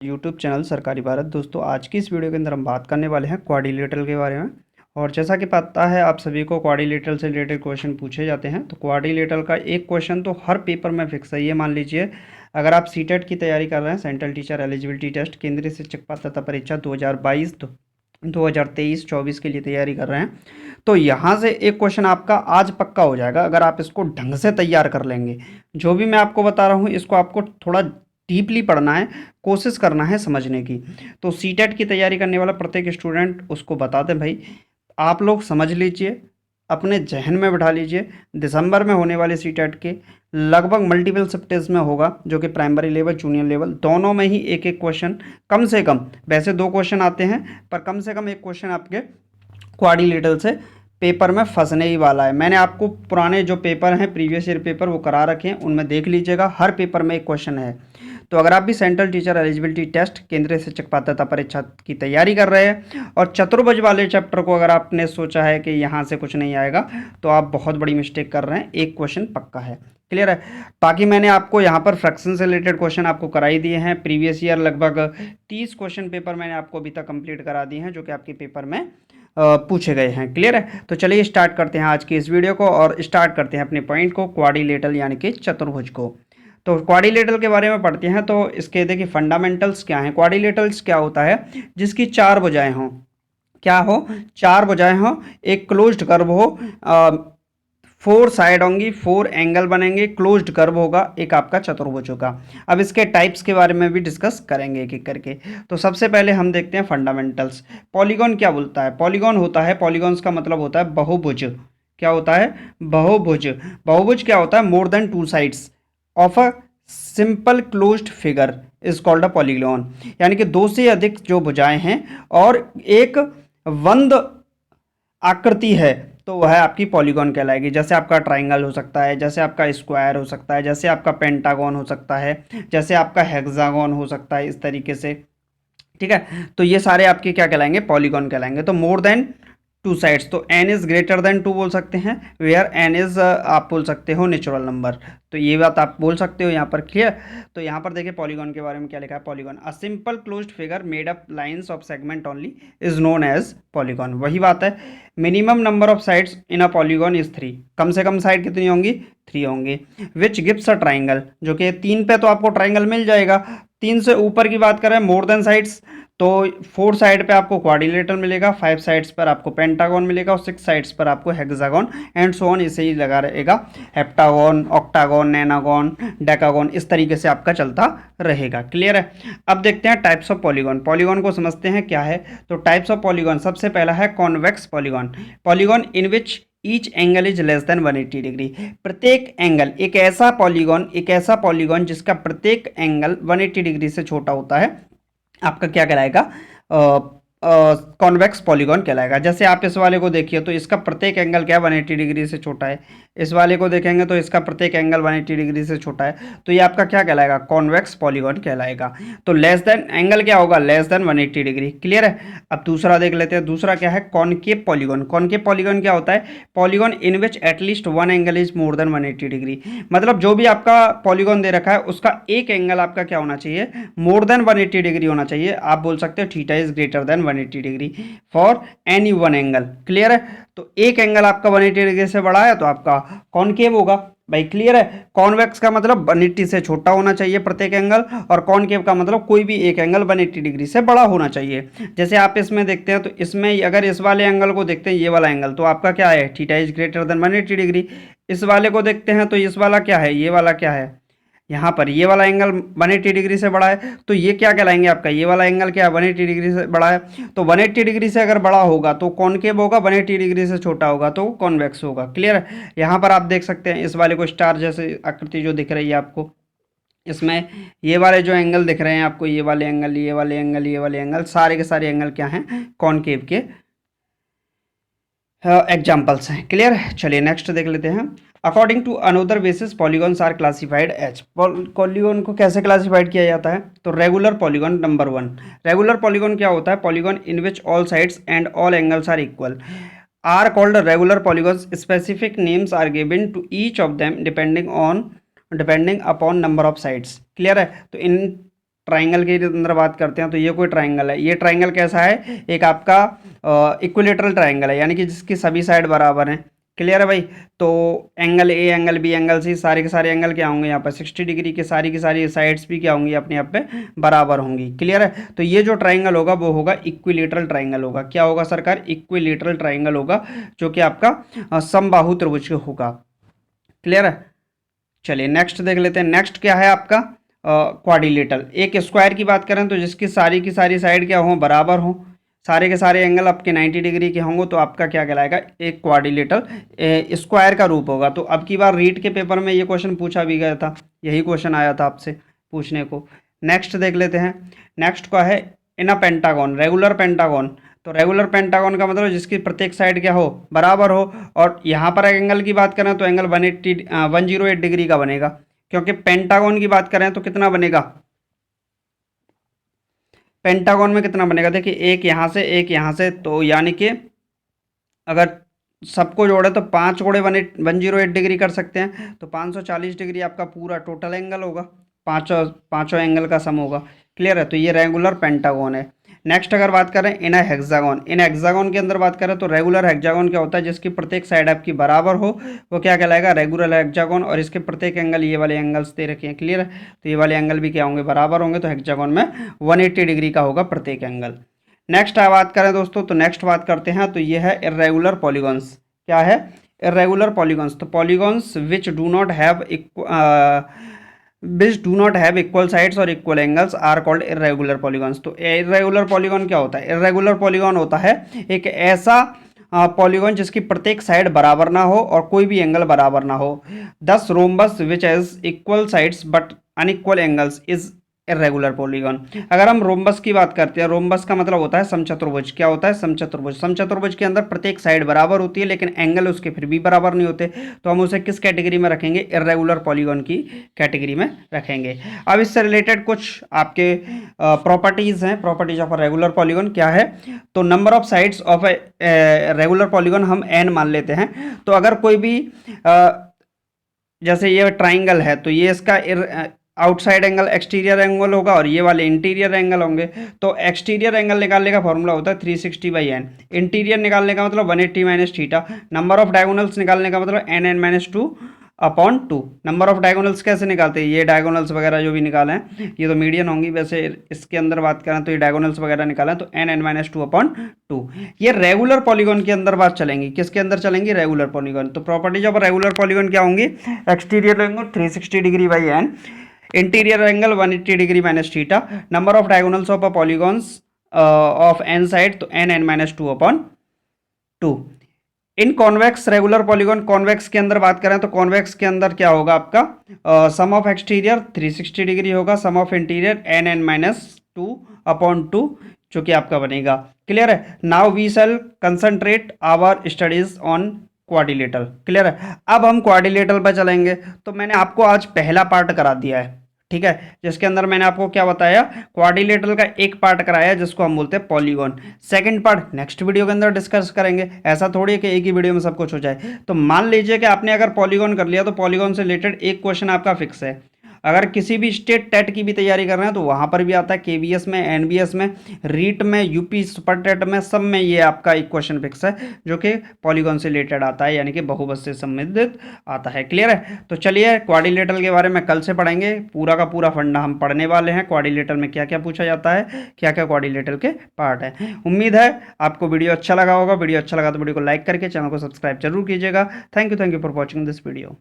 YouTube channel सरकारी भारत। दोस्तों, आज की इस वीडियो के अंदर हम बात करने वाले हैं क्वाड्रिलेटरल के बारे में। और जैसा कि पता है आप सभी को, क्वाड्रिलेटरल से रिलेटेड क्वेश्चन पूछे जाते हैं। तो क्वाड्रिलेटरल का एक क्वेश्चन तो हर पेपर में फिक्स है। ये मान लीजिए, अगर आप सीटेट की तैयारी कर रहे हैं, सेंट्रल टीचर एलिजिबिलिटी टेस्ट, केंद्रीय शिक्षक पात्रता परीक्षा 2022 2023-24 के लिए तैयारी कर रहे हैं, तो यहाँ से एक क्वेश्चन आपका आज पक्का हो जाएगा अगर आप इसको ढंग से तैयार कर लेंगे। जो भी मैं आपको बता रहा हूँ, इसको आपको थोड़ा डीपली पढ़ना है, कोशिश करना है समझने की। तो सीटेट की तैयारी करने वाला प्रत्येक स्टूडेंट उसको बता दें भाई, आप लोग समझ लीजिए, अपने जहन में बैठा लीजिए। दिसंबर में होने वाले सीटेट के लगभग मल्टीपल शिफ्ट टेस्ट में होगा, जो कि प्राइमरी लेवल जूनियर लेवल दोनों में ही एक एक क्वेश्चन, कम से कम वैसे 2 क्वेश्चन आते हैं, पर कम से कम एक क्वेश्चन आपके क्वाड्रिलेटरल से पेपर में फंसने ही वाला है। मैंने आपको पुराने जो पेपर हैं, प्रीवियस ईयर पेपर, वो करा रखे हैं, उनमें देख लीजिएगा, हर पेपर में एक क्वेश्चन है। तो अगर आप भी सेंट्रल टीचर एलिजिबिलिटी टेस्ट, केंद्रीय शिक्षक पात्रता परीक्षा की तैयारी कर रहे हैं और चतुर्भुज वाले चैप्टर को अगर आपने सोचा है कि यहाँ से कुछ नहीं आएगा, तो आप बहुत बड़ी मिस्टेक कर रहे हैं। एक क्वेश्चन पक्का है, क्लियर है। बाकी मैंने आपको यहाँ पर फ्रैक्शन से रिलेटेड क्वेश्चन आपको कराई दिए हैं। प्रीवियस ईयर लगभग 30 क्वेश्चन पेपर मैंने आपको अभी तक कंप्लीट करा दिए हैं, जो कि आपके पेपर में पूछे गए हैं, क्लियर है। तो चलिए स्टार्ट करते हैं आज की इस वीडियो को और स्टार्ट करते हैं अपने पॉइंट को, क्वाड्रिलेटरल यानी कि चतुर्भुज को। तो क्वाड्रिलेटरल के बारे में पढ़ते हैं। तो इसके देखिए फंडामेंटल्स क्या हैं। क्वाड्रिलेटरल्स क्या होता है? जिसकी 4 भुजाएं हों। क्या हो? 4 भुजाएं हों, एक क्लोज्ड कर्व हो, 4 साइड होंगी, 4 एंगल बनेंगे, क्लोज्ड कर्व होगा, एक आपका चतुर्भुज होगा। अब इसके टाइप्स के बारे में भी डिस्कस करेंगे एक एक करके। तो सबसे पहले हम देखते हैं फंडामेंटल्स। पॉलीगॉन क्या बोलता है? पॉलीगॉन होता है, पॉलीगॉन्स का मतलब होता है बहुभुज। क्या होता है? बहुभुज। बहुभुज क्या होता है? More than 2 sides of a simple closed figure is called a polygon. यानी कि 2 से अधिक जो भुजाएं हैं और एक बंद आकृति है, तो वह आपकी पॉलीगॉन कहलाएगी। जैसे आपका ट्राइंगल हो सकता है, जैसे आपका स्क्वायर हो सकता है, जैसे आपका पेंटागन हो सकता है, जैसे आपका हेक्सागन हो सकता है, इस तरीके से, ठीक है। तो ये सारे आपके क्या कहलाएंगे? पॉलीगॉन कहलाएंगे। तो मोर देन 2 साइड्स, तो n इज ग्रेटर देन 2 बोल सकते हैं, वेयर n इज आप बोल सकते हो नेचुरल नंबर। तो ये बात आप बोल सकते हो यहाँ पर, क्लियर। तो यहाँ पर देखिए पॉलीगॉन के बारे में क्या लिखा है। Polygon a simple closed figure made up lines of segment only is known as polygon. वही बात है, minimum number of sides in a polygon is 3। कम से कम साइड कितनी होंगी? 3 होंगी। विच गिव्स अ ट्राइंगल, जो कि 3 पे तो आपको ट्राइंगल मिल जाएगा। 3 से ऊपर की बात करें, मोर देन साइड्स, तो 4 साइड पे आपको क्वाड्रिलेटरल मिलेगा, 5 साइड्स पर आपको पेंटागन मिलेगा और 6 साइड्स पर आपको हेक्सागन एंड सो ऑन, इसे ही लगा रहेगा। हेप्टागन, ऑक्टागन, नैनागन, डेकागन, इस तरीके से आपका चलता रहेगा, क्लियर है। अब देखते हैं टाइप्स ऑफ पॉलीगॉन। पॉलीगॉन को समझते हैं क्या है। तो टाइप्स ऑफ पॉलीगॉन, सबसे पहला है convex polygon. Polygon in which each angle is less than 180 degree. प्रत्येक एंगल, एक ऐसा पॉलीगॉन जिसका प्रत्येक एंगल 180 डिग्री से छोटा होता है, आपका क्या कहलाएगा? कॉन्वेक्स पॉलीगॉन कहलाएगा। जैसे आप इस वाले को देखिए, तो इसका प्रत्येक एंगल क्या है? 180 डिग्री से छोटा है। इस वाले को देखेंगे तो इसका प्रत्येक एंगल 180 डिग्री से छोटा है, तो ये आपका क्या कहलाएगा? कॉन्वेक्स पॉलीगॉन कहलाएगा। तो लेस देन एंगल क्या होगा? लेस देन 180 डिग्री, क्लियर है। अब दूसरा देख लेते हैं। दूसरा क्या है? Concave polygon. कॉनकेव पॉलीगॉन क्या होता है? Polygon in which at least 1 angle is more than 180 degree. मतलब जो भी आपका पॉलीगॉन दे रखा है, उसका एक एंगल आपका क्या होना चाहिए? मोर देन 180 डिग्री होना चाहिए। आप बोल सकते हो theta is greater than 180 degree for any one angle, clear है। तो एक एंगल आपका 180 डिग्री से बड़ा है तो आपका कॉनकेव होगा भाई, क्लियर है। कॉन्वेक्स का मतलब 180 से छोटा होना चाहिए प्रत्येक एंगल, और कॉनकेव का मतलब कोई भी एक एंगल 180 डिग्री से बड़ा होना चाहिए। जैसे आप इसमें देखते हैं, तो इसमें अगर इस वाले एंगल को देखते हैं, ये वाला एंगल, तो आपका क्या है? Theta is greater than 180 degree. इस वाले को देखते हैं तो इस वाला क्या है? ये वाला क्या है? यहाँ पर ये वाला एंगल 180 डिग्री से बड़ा है, तो ये क्या कहलाएंगे? आपका ये वाला एंगल क्या है? 180 डिग्री से बड़ा है। तो 180 डिग्री से अगर बड़ा होगा तो कॉनकेव होगा, 180 डिग्री से छोटा होगा तो कॉन्वेक्स होगा, क्लियर है। यहाँ पर आप देख सकते हैं इस वाले को स्टार जैसे आकृति जो दिख रही है आपको, इसमें ये वाले जो एंगल दिख रहे हैं आपको, ये वाले एंगल, ये वाले एंगल, ये वाले एंगल, सारे के सारे एंगल क्या हैं? कॉनकेव के एग्जाम्पल्स हैं, क्लियर। चलिए नेक्स्ट देख लेते हैं। According to another basis polygons are classified as. Polygon को कैसे क्लासिफाइड किया जाता है? तो regular polygon number 1। Regular polygon क्या होता है? Polygon in which all sides and all angles are equal are called regular polygons. Specific names are given to each of them depending upon number of sides, clear है। तो in triangle के अंदर बात करते हैं तो ये कोई ट्राइंगल है। ये ट्राइंगल कैसा है, एक आपका इक्विलेटरल ट्राइंगल है, यानी कि जिसकी सभी साइड बराबर हैं। क्लियर है भाई। तो angle A, angle B, angle C, सारे के सारे एंगल क्या होंगे यहाँ पर 60 डिग्री के, सारी की सारी साइड्स भी क्या होंगी अपने आप पे बराबर होंगी। क्लियर है। तो ये जो ट्राइंगल होगा वो होगा इक्विलेटरल ट्राइंगल होगा। क्या होगा सरकार, इक्विलेटरल ट्राइंगल होगा, जो कि आपका समबाहु त्रिभुज होगा। क्लियर है। चलिए नेक्स्ट देख लेते हैं। नेक्स्ट क्या है आपका क्वाड्रिलेटरल। एक स्क्वायर की बात करें तो जिसकी सारी की सारी साइड क्या हो, बराबर हो, सारे के सारे एंगल आपके 90 डिग्री के होंगे, तो आपका क्या कहलाएगा, एक क्वाड्रिलेटरल स्क्वायर का रूप होगा। तो अब की बार रीट के पेपर में ये क्वेश्चन पूछा भी गया था, यही क्वेश्चन आया था आपसे पूछने को। नेक्स्ट देख लेते हैं। नेक्स्ट का है इन अ पेंटागन, रेगुलर पेंटागन। तो रेगुलर पेंटागन का मतलब जिसकी प्रत्येक साइड क्या हो, बराबर हो। और यहाँ पर एंगल की बात करें तो एंगल 108 डिग्री का बनेगा, क्योंकि पेंटागन की बात करें तो कितना बनेगा, पेंटागन में कितना बनेगा, देखिए एक यहाँ से एक यहाँ से, तो यानी कि अगर सबको जोड़े तो 5 गुणे 108 डिग्री कर सकते हैं, तो 540 डिग्री आपका पूरा टोटल एंगल होगा, पाँचों पाँचों एंगल का सम होगा। क्लियर है। तो ये रेगुलर पेंटागन है। नेक्स्ट अगर बात करें इन हेक्सागन, इन हेक्सागन के अंदर बात करें तो रेगुलर हेक्सागन क्या होता है, जिसकी प्रत्येक साइड आपकी बराबर हो, वो क्या कहलाएगा, रेगुलर हेक्सागन। और इसके प्रत्येक एंगल, ये वाले एंगल्स दे रखे हैं। क्लियर है। तो ये वाले एंगल भी क्या होंगे, बराबर होंगे। तो हेक्सागन में 180 डिग्री का होगा प्रत्येक एंगल। नेक्स्ट बात करें दोस्तों, तो नेक्स्ट बात करते हैं, तो ये है इर्रेगुलर पॉलीगॉन्स। क्या है, इर्रेगुलर पॉलीगॉन्स। तो polygons which do not have equal sides और equal angles are called irregular polygons. तो इर्रेगुलर पॉलीगॉन क्या होता है, इर्रेगुलर पॉलीगॉन होता है एक ऐसा पॉलीगॉन जिसकी प्रत्येक साइड बराबर ना हो और कोई भी एंगल बराबर ना हो। दस rhombus which has equal sides but unequal angles is irregular polygon. अगर हम रोम्बस की बात करते हैं, रोम्बस का मतलब होता है समचतुर्भुज। क्या होता है, समचतुर्भुज। समचतुर्भुज के अंदर प्रत्येक साइड बराबर होती है लेकिन एंगल उसके फिर भी बराबर नहीं होते, तो हम उसे किस कैटेगरी में रखेंगे, इर्रेगुलर पॉलीगॉन की कैटेगरी में रखेंगे। अब इससे रिलेटेड कुछ आपके प्रॉपर्टीज हैं, properties of a regular polygon क्या है। तो number of sides of a regular polygon हम n मान लेते हैं। तो अगर कोई भी जैसे ये ट्राइंगल है तो ये इसका आउटसाइड एंगल एक्सटीरियर एंगल होगा और ये वाले इंटीरियर एंगल होंगे। तो एक्सटीरियर एंगल निकालने का फॉर्मूला होता है 360/n। इंटीरियर निकालने का मतलब 180 minus theta. Number of diagonals निकालने का मतलब nn-2/2। नंबर ऑफ डायगोनल्स कैसे निकालते हैं, ये डायगोनल्स वगैरह जो भी निकाले हैं ये तो मीडियन होंगी, वैसे इसके अंदर बात करें तो ये डायगोनल्स वगैरह निकालें तो nn-2/2। ये रेगुलर पॉलीगॉन के अंदर बात चलेंगी, किसके अंदर चलेंगी, रेगुलर पॉलीगॉन। तो प्रॉपर्टीज ऑफ रेगुलर पॉलीगॉन क्या होंगी, exterior angle 360°/n, interior angle 180 degree minus theta, number of diagonals of a polygons of n side तो nn-2/2। इन कॉन्वेक्स रेगुलर पॉलीगॉन, कॉन्वेक्स के अंदर बात करें तो कॉन्वेक्स के अंदर क्या होगा आपका, सम ऑफ एक्सटीरियर 360 डिग्री होगा, सम ऑफ इंटीरियर nn-2/2 जो कि आपका बनेगा। क्लियर है। Now we shall concentrate our studies on quadrilateral. Clear है। अब हम क्वाड्रिलेटरल पर चलेंगे। तो मैंने आपको आज पहला पार्ट करा दिया है, ठीक है, जिसके अंदर मैंने आपको क्या बताया, क्वाड्रिलेटरल का एक पार्ट कराया जिसको हम बोलते हैं polygon. Second part next video के अंदर डिस्कस करेंगे। ऐसा थोड़ी है कि एक ही वीडियो में सब कुछ हो जाए। तो मान लीजिए कि आपने अगर पॉलीगॉन कर लिया तो पॉलीगॉन से रिलेटेड एक क्वेश्चन आपका फिक्स है। अगर किसी भी स्टेट टेट की भी तैयारी कर रहे हैं तो वहाँ पर भी आता है, केवीएस में, एनबीएस में, रीट में, यूपी सुपर टेट में, सब में ये आपका एक क्वेश्चन फिक्स है जो कि पॉलीगॉन से रिलेटेड आता है, यानी कि बहुभुज से संबंधित आता है। क्लियर है। तो चलिए क्वाड्रिलेटरल के बारे में कल से पढ़ेंगे, पूरा का पूरा फंडा हम पढ़ने वाले हैं। क्वाड्रिलेटरल में क्या क्या पूछा जाता है, क्या क्या क्वाड्रिलेटरल के पार्ट है। उम्मीद है आपको वीडियो अच्छा लगा होगा। वीडियो अच्छा लगा तो वीडियो को लाइक करके चैनल को सब्सक्राइब जरूर कीजिएगा। Thank you for watching this video.